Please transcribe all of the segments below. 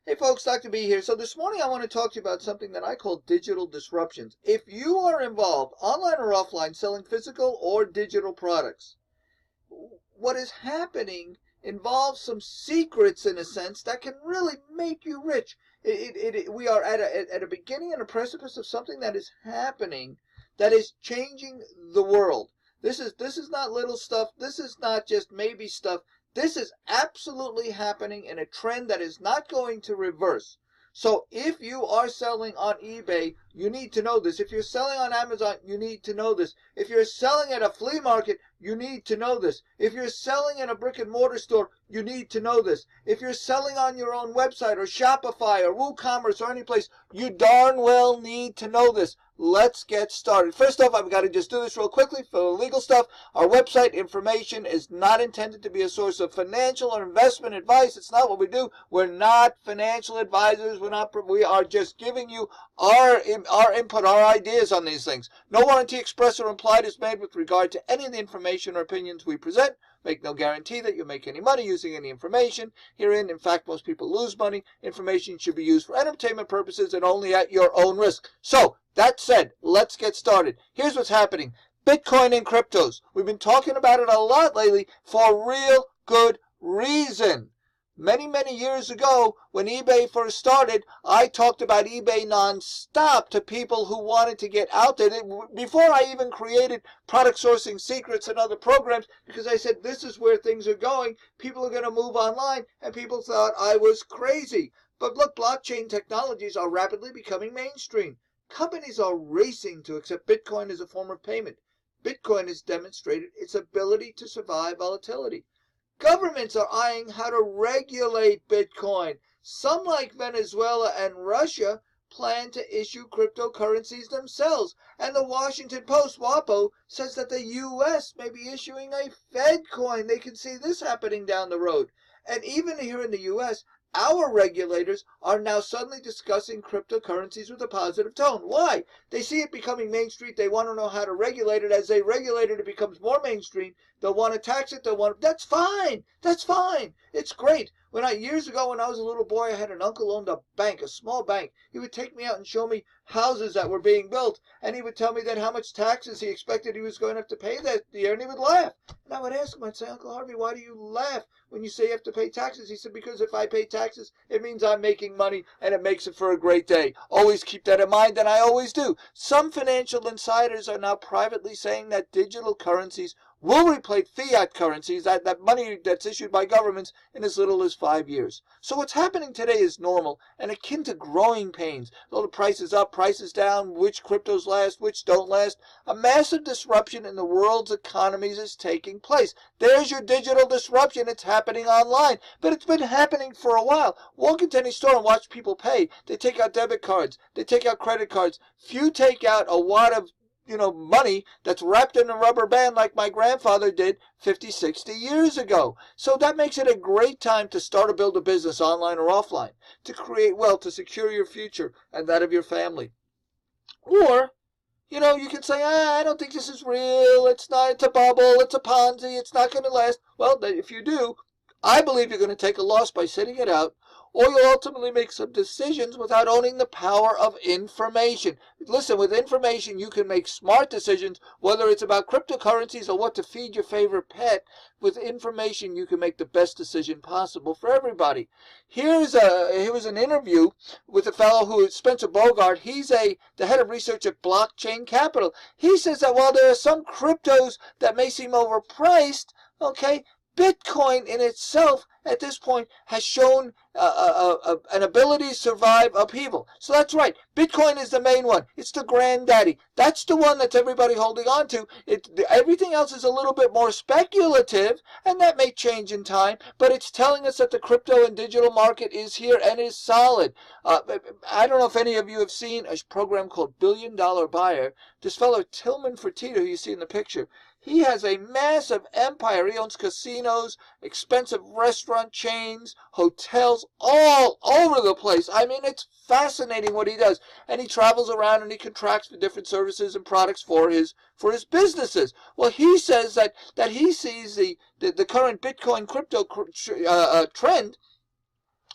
Hey folks, Dr. B here. So this morning I want to talk to you about something that I call digital disruptions. If you are involved, online or offline, selling physical or digital products, what is happening involves some secrets in a sense that can really make you rich. We are at a beginning and a precipice of something that is happening that is changing the world. This is not little stuff. This is not just maybe stuff. This is absolutely happening in a trend that is not going to reverse. So if you are selling on eBay, you need to know this. If you're selling on Amazon, you need to know this. If you're selling at a flea market, you need to know this. If you're selling in a brick and mortar store, you need to know this. If you're selling on your own website or Shopify or WooCommerce or any place, you darn well need to know this. Let's get started. First off, I've got to just do this real quickly for the legal stuff. Our website information is not intended to be a source of financial or investment advice. It's not what we do. We're not financial advisors. We are just giving you our input, our ideas on these things. No warranty expressed or implied is made with regard to any of the information or opinions we present. Make no guarantee that you'll make any money using any information herein. In fact, most people lose money. Information should be used for entertainment purposes and only at your own risk. So, that said, let's get started. Here's what's happening. Bitcoin and cryptos. We've been talking about it a lot lately for real good reason. Many years ago, when eBay first started, I talked about eBay nonstop to people who wanted to get out there. Before I even created Product Sourcing Secrets and other programs, because I said this is where things are going. People are going to move online, and people thought I was crazy. But look, blockchain technologies are rapidly becoming mainstream. Companies are racing to accept Bitcoin as a form of payment. Bitcoin has demonstrated its ability to survive volatility. Governments are eyeing how to regulate Bitcoin. Some, like Venezuela and Russia, plan to issue cryptocurrencies themselves. And the Washington Post, WAPO, says that the U.S. may be issuing a Fed coin. They can see this happening down the road. And even here in the U.S., our regulators are now suddenly discussing cryptocurrencies with a positive tone. Why? They see it becoming mainstream. They want to know how to regulate it. As they regulate it, it becomes more mainstream. They'll want to tax it. That's fine. That's fine. It's great. Years ago, when I was a little boy, I had an uncle who owned a bank, a small bank. He would take me out and show me houses that were being built. And he would tell me then how much taxes he expected he was going to have to pay that year. And he would laugh. And I would ask him, I'd say, Uncle Harvey, why do you laugh when you say you have to pay taxes? He said, because if I pay taxes, it means I'm making money and it makes it for a great day. Always keep that in mind, and I always do. Some financial insiders are now privately saying that digital currencies will replace fiat currencies, that money that's issued by governments, in as little as 5 years. So what's happening today is normal and akin to growing pains. Though the price is up, prices down, which cryptos last, which don't last. A massive disruption in the world's economies is taking place. There's your digital disruption. It's happening online. But it's been happening for a while. Walk into any store and watch people pay. They take out debit cards. They take out credit cards. Few take out a wad of money that's wrapped in a rubber band like my grandfather did 50, 60 years ago. So that makes it a great time to start or build a business online or offline, to create wealth, to secure your future and that of your family. Or, you can say, I don't think this is real. It's a bubble. It's a Ponzi. It's not going to last. Well, if you do, I believe you're going to take a loss by sitting it out, or you'll ultimately make some decisions without owning the power of information. Listen, with information, you can make smart decisions, whether it's about cryptocurrencies or what to feed your favorite pet. With information, you can make the best decision possible for everybody. Here was an interview with a fellow who is Spencer Bogart. He's the head of research at Blockchain Capital. He says that while there are some cryptos that may seem overpriced, okay, Bitcoin in itself at this point has shown an ability to survive upheaval. So that's right. Bitcoin is the main one. It's the granddaddy. That's the one that's everybody holding on to. Everything else is a little bit more speculative, and that may change in time, but it's telling us that the crypto and digital market is here and is solid. I don't know if any of you have seen a program called Billion Dollar Buyer. This fellow, Tillman Fertitta, who you see in the picture, he has a massive empire. He owns casinos, expensive restaurant chains, hotels, all over the place. I mean, it's fascinating what he does. And he travels around and he contracts for different services and products for his businesses. Well, he says that he sees the current Bitcoin crypto trend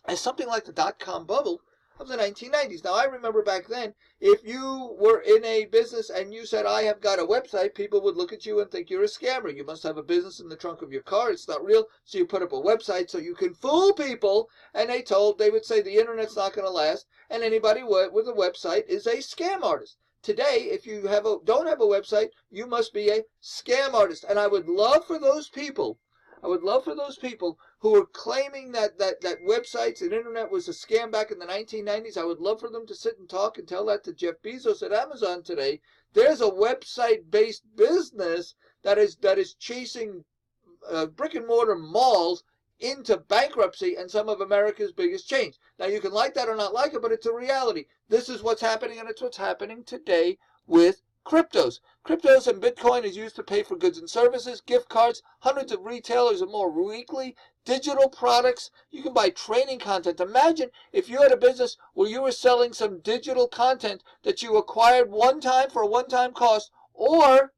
as something like the dot-com bubble of the 1990s. Now, I remember back then, if you were in a business and you said, I have got a website, people would look at you and think you're a scammer. You must have a business in the trunk of your car. It's not real. So you put up a website so you can fool people. And they would say the internet's not going to last. And anybody with a website is a scam artist. Today, if you don't have a website, you must be a scam artist. And I would love for those people who were claiming that websites and internet was a scam back in the 1990s. I would love for them to sit and talk and tell that to Jeff Bezos at Amazon today. There's a website-based business that is chasing brick and mortar malls into bankruptcy and some of America's biggest chains. Now, you can like that or not like it, but it's a reality. This is what's happening, and it's what's happening today with cryptos. Cryptos and Bitcoin is used to pay for goods and services, gift cards, hundreds of retailers and more weekly, digital products. You can buy training content. Imagine if you had a business where you were selling some digital content that you acquired one time for a one-time cost, or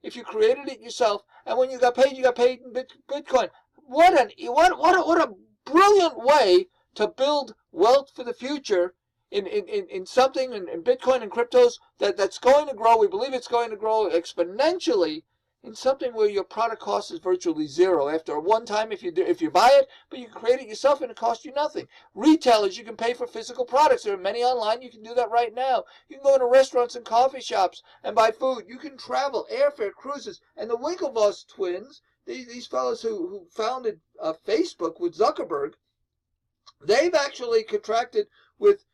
if you created it yourself, and when you got paid in Bitcoin. What a brilliant way to build wealth for the future in something in Bitcoin and cryptos that's going to grow. We believe it's going to grow exponentially in something where your product cost is virtually zero after one time if you buy it, but you can create it yourself and it costs you nothing. Retailers, you can pay for physical products. There are many online. You can do that right now. You can go into restaurants and coffee shops and buy food. You can travel, airfare, cruises, and the Winklevoss twins. These fellows who founded Facebook with Zuckerberg, they've actually contracted with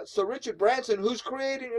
Sir Richard Branson, he's putting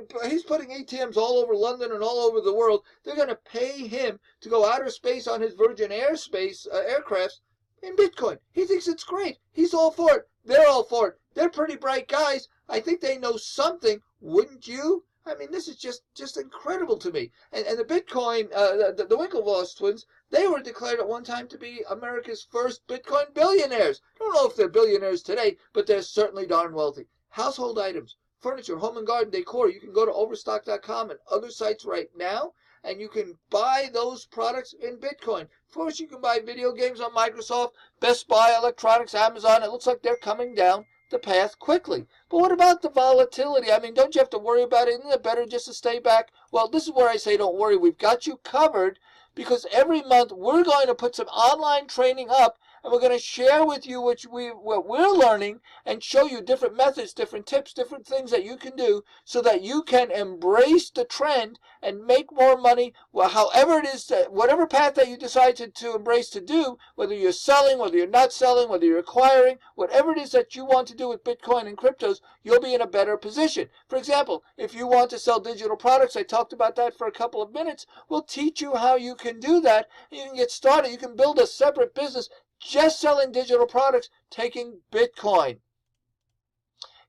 ATMs all over London and all over the world. They're going to pay him to go outer space on his Virgin Airspace aircrafts in Bitcoin. He thinks it's great. He's all for it. They're all for it. They're pretty bright guys. I think they know something, wouldn't you? I mean, this is just incredible to me. And the Bitcoin, the Winklevoss twins, they were declared at one time to be America's first Bitcoin billionaires. I don't know if they're billionaires today, but they're certainly darn wealthy. Household items, furniture, home and garden decor. You can go to Overstock.com and other sites right now, and you can buy those products in Bitcoin. Of course, you can buy video games on Microsoft, Best Buy, Electronics, Amazon. It looks like they're coming down the path quickly. But what about the volatility? I mean, don't you have to worry about it? Isn't it better just to stay back? Well, this is where I say don't worry. We've got you covered, because every month we're going to put some online training up, and we're going to share with you what we're learning and show you different methods, different tips, different things that you can do so that you can embrace the trend and make more money. Well, however it is, whatever path that you decide to embrace to do, whether you're selling, whether you're not selling, whether you're acquiring, whatever it is that you want to do with Bitcoin and cryptos, you'll be in a better position. For example, if you want to sell digital products, I talked about that for a couple of minutes, we'll teach you how you can do that. You can get started. You can build a separate business just selling digital products, taking Bitcoin.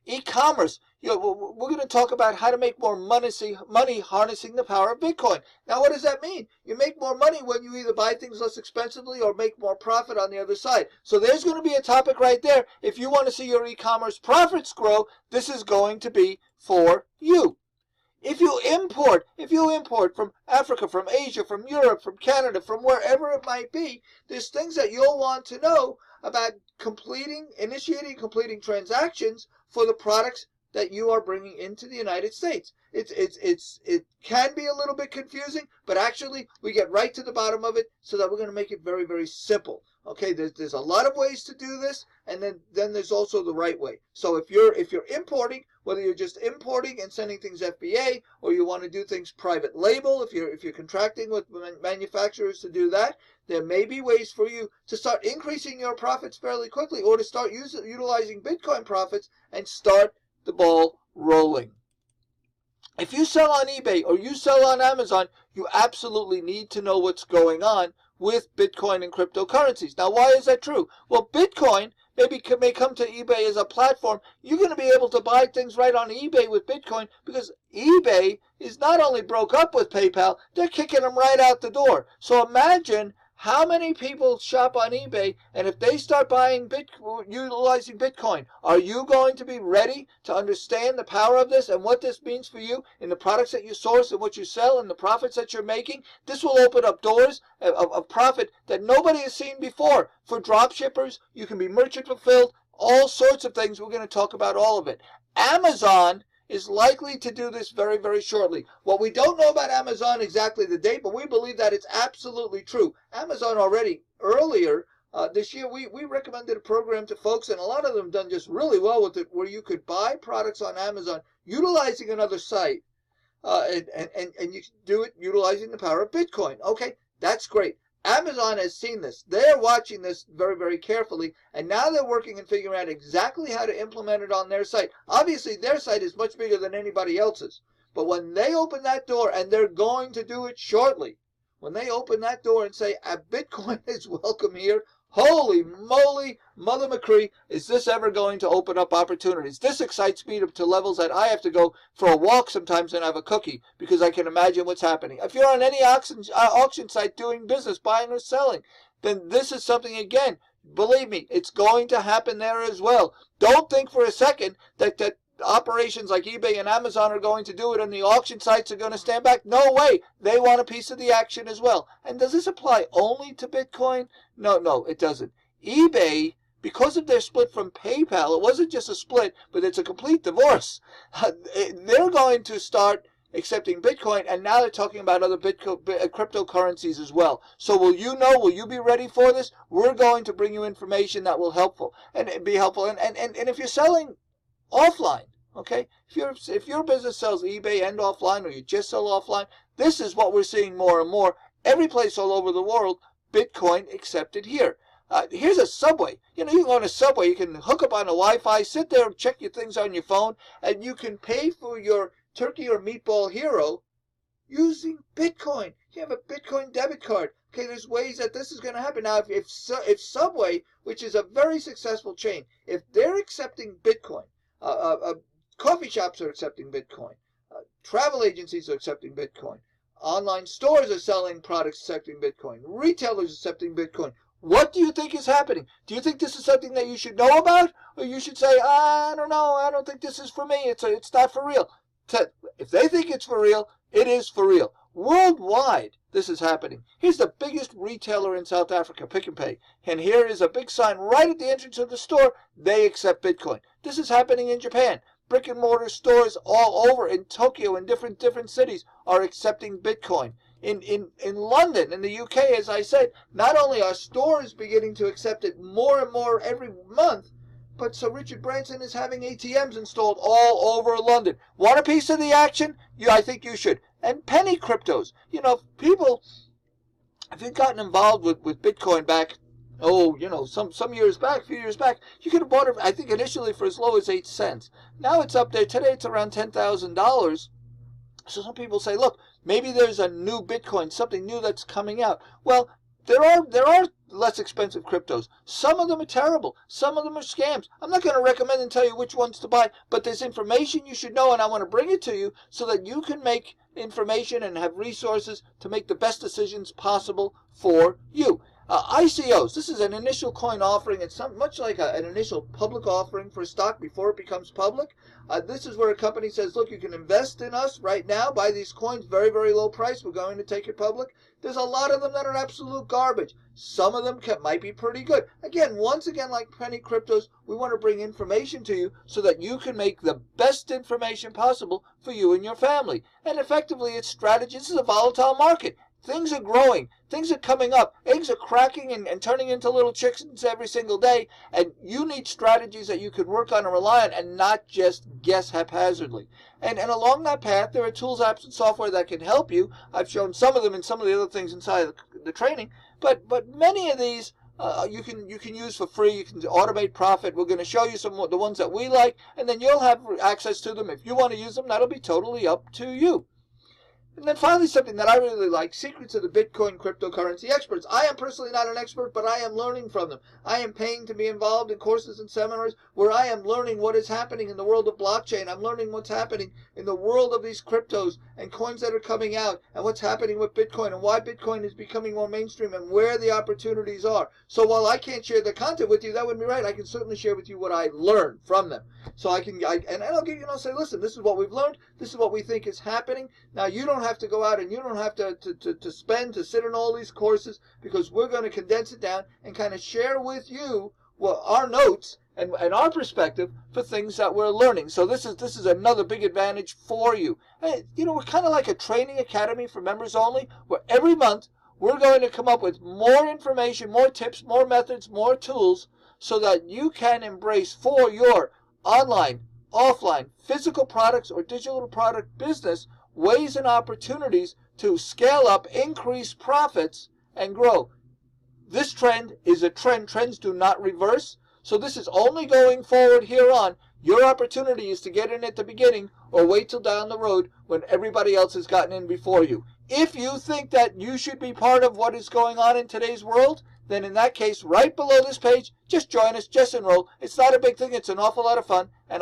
E-commerce. We're going to talk about how to make more money harnessing the power of Bitcoin. Now, what does that mean? You make more money when you either buy things less expensively or make more profit on the other side. So there's going to be a topic right there. If you want to see your e-commerce profits grow, this is going to be for you. If you import from Africa, from Asia, from Europe, from Canada, from wherever it might be, there's things that you'll want to know about initiating, completing transactions for the products that you are bringing into the United States. It can be a little bit confusing, but actually we get right to the bottom of it so that we're going to make it very, very simple. Okay, there's a lot of ways to do this, and then there's also the right way. So if you're importing, whether you're just importing and sending things FBA, or you want to do things private label, if you're contracting with manufacturers to do that, there may be ways for you to start increasing your profits fairly quickly, or to start utilizing Bitcoin profits and start the ball rolling. If you sell on eBay or you sell on Amazon, you absolutely need to know what's going on with Bitcoin and cryptocurrencies. Now, why is that true? Well, Bitcoin may come to eBay as a platform. You're going to be able to buy things right on eBay with Bitcoin, because eBay is not only broke up with PayPal, they're kicking them right out the door. So imagine how many people shop on eBay, and if they start utilizing Bitcoin, are you going to be ready to understand the power of this and what this means for you in the products that you source and what you sell and the profits that you're making? This will open up doors of profit that nobody has seen before. For drop shippers, you can be merchant fulfilled all sorts of things. We're going to talk about all of it. Amazon is likely to do this very, very shortly. What we don't know about Amazon exactly the date, but we believe that it's absolutely true. Amazon already earlier this year, we recommended a program to folks, and a lot of them done just really well with it, where you could buy products on Amazon utilizing another site, and you do it utilizing the power of Bitcoin. Okay, that's great. Amazon has seen this. They're watching this very, very carefully, and now they're working and figuring out exactly how to implement it on their site. Obviously, their site is much bigger than anybody else's, but when they open that door, and they're going to do it shortly, when they open that door and say, Bitcoin is welcome here, holy moly, Mother McCree, is this ever going to open up opportunities? This excites me to levels that I have to go for a walk sometimes and have a cookie, because I can imagine what's happening. If you're on any auction site doing business, buying or selling, then this is something, again, believe me, it's going to happen there as well. Don't think for a second that operations like eBay and Amazon are going to do it and the auction sites are going to stand back. No way. They want a piece of the action as well. And does this apply only to Bitcoin? No, it doesn't. eBay, because of their split from PayPal, it wasn't just a split, but it's a complete divorce. They're going to start accepting Bitcoin, and now they're talking about other cryptocurrencies as well. So will you be ready for this? We're going to bring you information that will be helpful. And if you're selling offline, okay, if your business sells eBay and offline, or you just sell offline, this is what we're seeing more and more. Every place all over the world, Bitcoin accepted here. Here's a Subway. You can go on a Subway, you can hook up on the Wi-Fi, sit there and check your things on your phone, and you can pay for your turkey or meatball hero using Bitcoin. You have a Bitcoin debit card. Okay, there's ways that this is going to happen. Now, if Subway, which is a very successful chain, if they're accepting Bitcoin, coffee shops are accepting Bitcoin, travel agencies are accepting Bitcoin, online stores are selling products accepting Bitcoin, retailers accepting Bitcoin. What do you think is happening? Do you think this is something that you should know about? Or you should say, I don't know, I don't think this is for me, it's not for real. If they think it's for real, it is for real. Worldwide, this is happening. Here's the biggest retailer in South Africa, Pick n Pay. And here is a big sign right at the entrance of the store. They accept Bitcoin. This is happening in Japan. Brick and mortar stores all over in Tokyo and different cities are accepting Bitcoin. In London, in the UK, as I said, not only are stores beginning to accept it more and more every month, but Sir Richard Branson is having ATMs installed all over London. Want a piece of the action? I think you should. And penny cryptos. People, if you've gotten involved with Bitcoin back, some years back, a few years back, you could have bought it, I think, initially for as low as 8 cents. Now it's up there. Today it's around $10,000. So some people say, look, maybe there's a new Bitcoin, something new that's coming out. Well, there are less expensive cryptos. Some of them are terrible. Some of them are scams. I'm not going to recommend and tell you which ones to buy, but there's information you should know, and I want to bring it to you so that you can make information and have resources to make the best decisions possible for you. ICOs, this is an initial coin offering. It's much like an initial public offering for a stock before it becomes public. This is where a company says, look, you can invest in us right now, buy these coins, very, very low price. We're going to take it public. There's a lot of them that are absolute garbage. Some of them might be pretty good. Once again, like penny cryptos, we want to bring information to you so that you can make the best information possible for you and your family. And effectively, it's strategy. This is a volatile market. Things are growing. Things are coming up. Eggs are cracking and turning into little chickens every single day. And you need strategies that you can work on and rely on and not just guess haphazardly. And along that path, there are tools, apps, and software that can help you. I've shown some of them in some of the other things inside the training. But many of these you can use for free. You can automate profit. We're going to show you some of the ones that we like. And then you'll have access to them. If you want to use them, that'll be totally up to you. And then finally, something that I really like, Secrets of the Bitcoin Cryptocurrency Experts. I am personally not an expert, but I am learning from them. I am paying to be involved in courses and seminars where I am learning what is happening in the world of blockchain. I'm learning what's happening in the world of these cryptos and coins that are coming out, and what's happening with Bitcoin, and why Bitcoin is becoming more mainstream, and where the opportunities are. So while I can't share the content with you, that wouldn't be right. I can certainly share with you what I learned from them. So I'll give you, say, listen, this is what we've learned. This is what we think is happening. Now, you don't have to go out and you don't have to sit in all these courses, because we're going to condense it down and kind of share with you our notes and our perspective for things that we're learning. So this is another big advantage for you. Hey, you know, we're kind of like a training academy for members only, where every month we're going to come up with more information, more tips, more methods, more tools, so that you can embrace for your online, offline, physical products or digital product business ways and opportunities to scale up, increase profits, and grow. This trend is a trend. Trends do not reverse. So this is only going forward here on. Your opportunity is to get in at the beginning or wait till down the road when everybody else has gotten in before you. If you think that you should be part of what is going on in today's world, then in that case, right below this page, just join us, just enroll. It's not a big thing. It's an awful lot of fun. And